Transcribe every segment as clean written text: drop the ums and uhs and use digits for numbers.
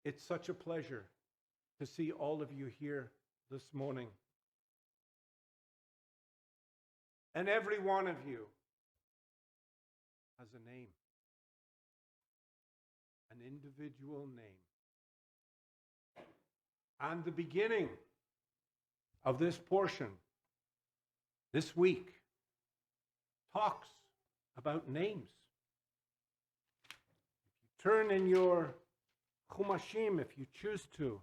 It's such a pleasure to see all of you here this morning. And every one of you has a name, an individual name. And the beginning of this portion, this week, talks about names. If you turn in your Chumashim, if you choose to,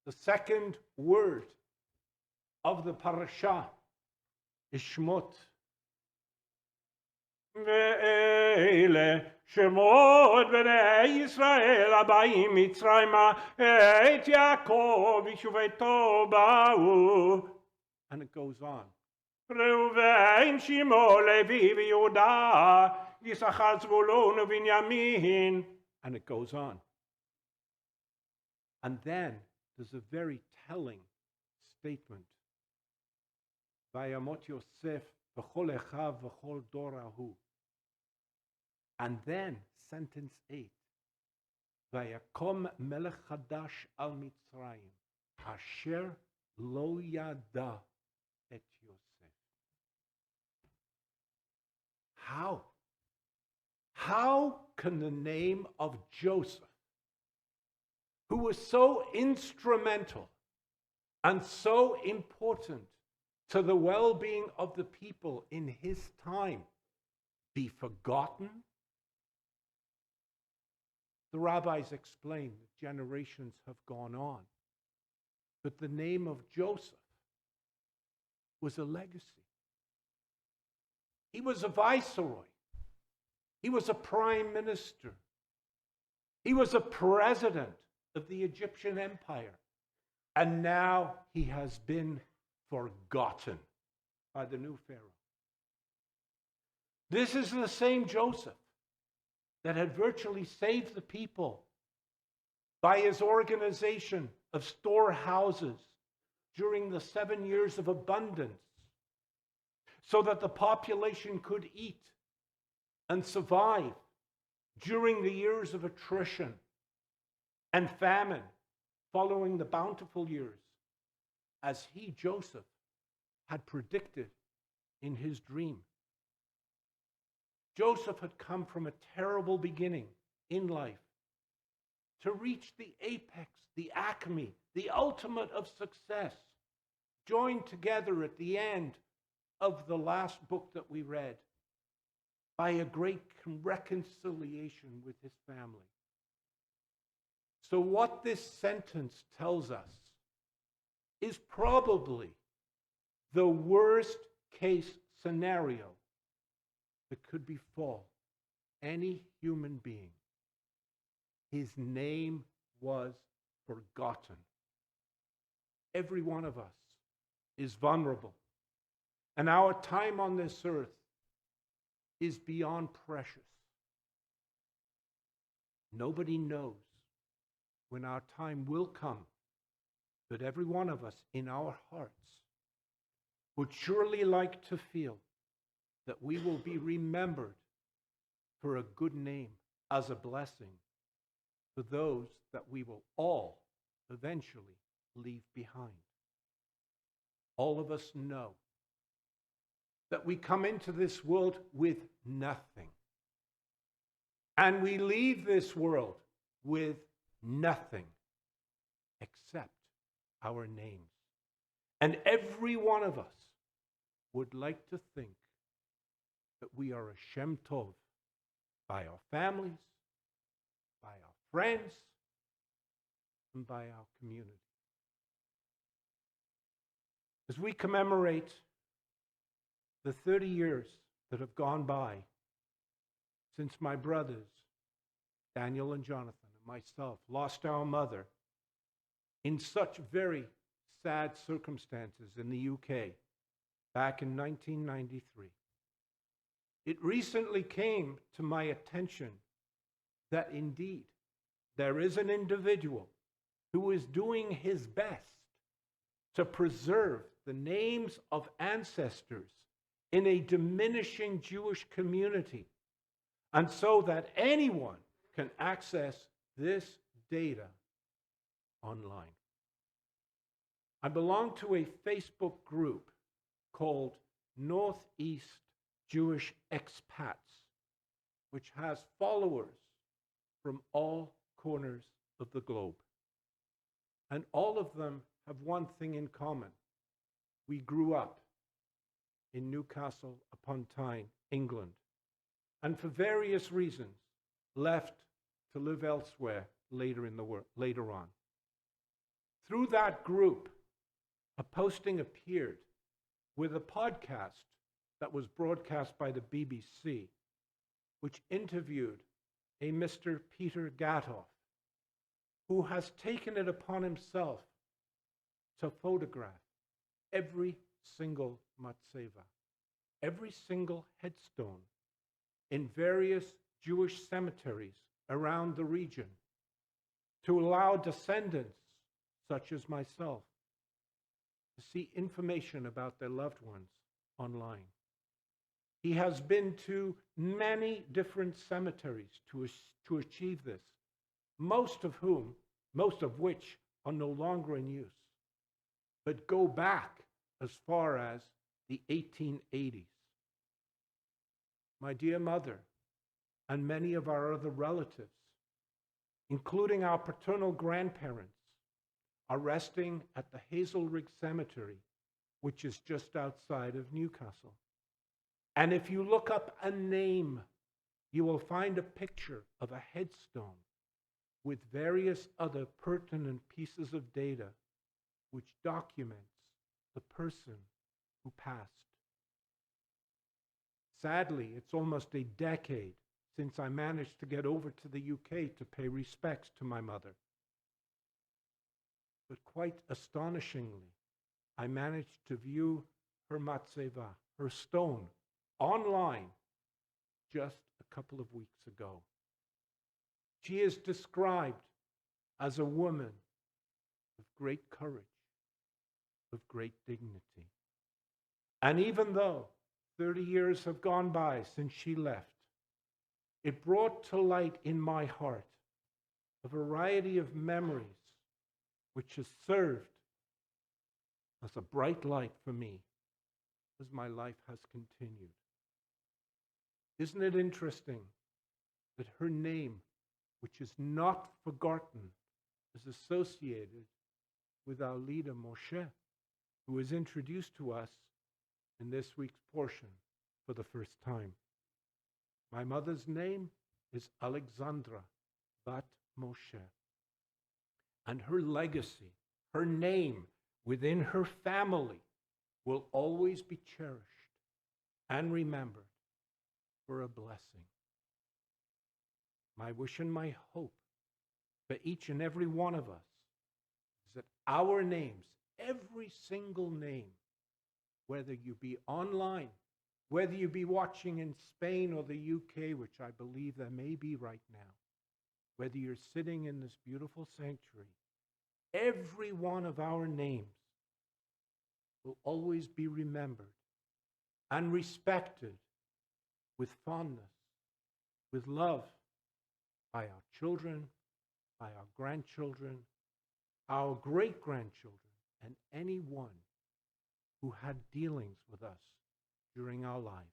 the second word of the parasha is Shmot. ואלה שמות בני ישראל הבאים מצרימה את יעקב יישובתו באו. And it goes on. ראובן, שמעון, לוי ויהודה, יששכר, זבולון ובנימין. And it goes on. And then there's a very telling statement. וימות יוסף בכל אחיו וכל דור ההוא. And then, sentence 8, ויקום מלך חדש על מצרים, אשר לא ידע את יוסף. How can the name of Joseph, who was so instrumental and so important to the well-being of the people in his time, be forgotten? The rabbis explain that generations have gone on, but the name of Joseph was a legacy. He was a viceroy. He was a prime minister. He was a president of the Egyptian empire. And now he has been forgotten by the new Pharaoh. This is the same Joseph that had virtually saved the people by his organization of storehouses during the 7 years of abundance, so that the population could eat and survive during the years of attrition and famine following the bountiful years, as he, Joseph, had predicted in his dream. Joseph had come from a terrible beginning in life to reach the apex, the acme, the ultimate of success, joined together at the end of the last book that we read by a great reconciliation with his family. So what this sentence tells us is probably the worst case scenario that could befall any human being. His name was forgotten. Every one of us is vulnerable, and our time on this earth is beyond precious. Nobody knows when our time will come, but every one of us in our hearts would surely like to feel that we will be remembered for a good name as a blessing for those that we will all eventually leave behind. All of us know that we come into this world with nothing, and we leave this world with nothing except our names. And every one of us would like to think that we are a Shem Tov by our families, by our friends, and by our community. As we commemorate the 30 years that have gone by since my brothers, Daniel and Jonathan, and myself, lost our mother in such very sad circumstances in the UK back in 1993, it recently came to my attention that indeed there is an individual who is doing his best to preserve the names of ancestors in a diminishing Jewish community, and so that anyone can access this data online. I belong to a Facebook group called Northeast Jewish Expats, which has followers from all corners of the globe. And all of them have one thing in common. We grew up in Newcastle upon Tyne, England, and for various reasons left to live elsewhere later on. Through that group, a posting appeared with a podcast that was broadcast by the BBC, which interviewed a Mr. Peter Gatoff, who has taken it upon himself to photograph every single matzeva, every single headstone in various Jewish cemeteries around the region, to allow descendants such as myself to see information about their loved ones online. He has been to many different cemeteries to achieve this, most of which are no longer in use, but go back as far as the 1880s. My dear mother and many of our other relatives, including our paternal grandparents, are resting at the Hazelrig Cemetery, which is just outside of Newcastle. And if you look up a name, you will find a picture of a headstone with various other pertinent pieces of data which documents the person who passed. Sadly, it's almost a decade since I managed to get over to the UK to pay respects to my mother. But quite astonishingly, I managed to view her matzeva, her stone, online just a couple of weeks ago. She is described as a woman of great courage, of great dignity. And even though 30 years have gone by since she left, it brought to light in my heart a variety of memories which has served as a bright light for me as my life has continued. Isn't it interesting that her name, which is not forgotten, is associated with our leader Moshe, who is introduced to us in this week's portion for the first time. My mother's name is Alexandra Bat Moshe. And her legacy, her name within her family will always be cherished and remembered for a blessing. My wish and my hope for each and every one of us is that our names, every single name, whether you be online, whether you be watching in Spain or the UK, which I believe there may be right now, whether you're sitting in this beautiful sanctuary, every one of our names will always be remembered and respected with fondness, with love by our children, by our grandchildren, our great-grandchildren, and anyone who had dealings with us during our lives.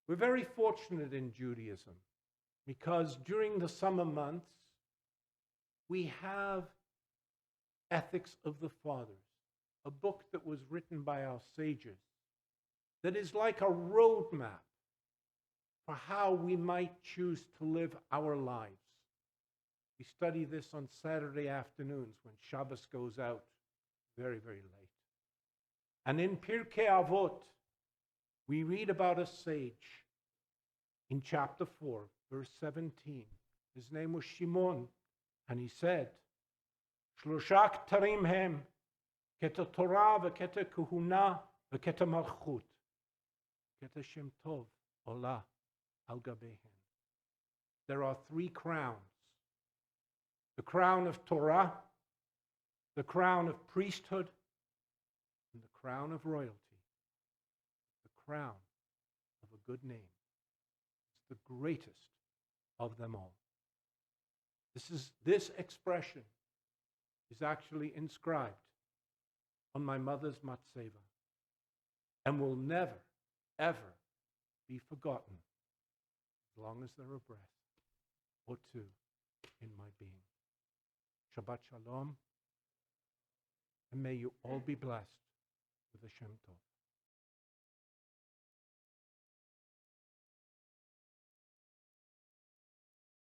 We're very fortunate in Judaism because during the summer months, we have Ethics of the Fathers, a book that was written by our sages that is like a roadmap for how we might choose to live our lives. We study this on Saturday afternoons when Shabbos goes out very, very late. And in Pirkei Avot, we read about a sage in chapter 4, verse 17. His name was Shimon, and he said, Shlosha ktarim hem, keta Torah v'keta kahuna v'keta malchut, keta shem tov olah al gabehen. There are 3 crowns. The crown of Torah, the crown of priesthood, and the crown of royalty. The crown of a good name. It's the greatest of them all. This expression is actually inscribed on my mother's matzeva and will never, ever be forgotten as long as there are breath or two in my being. Shabbat Shalom, and may you all be blessed with a Shem Tov.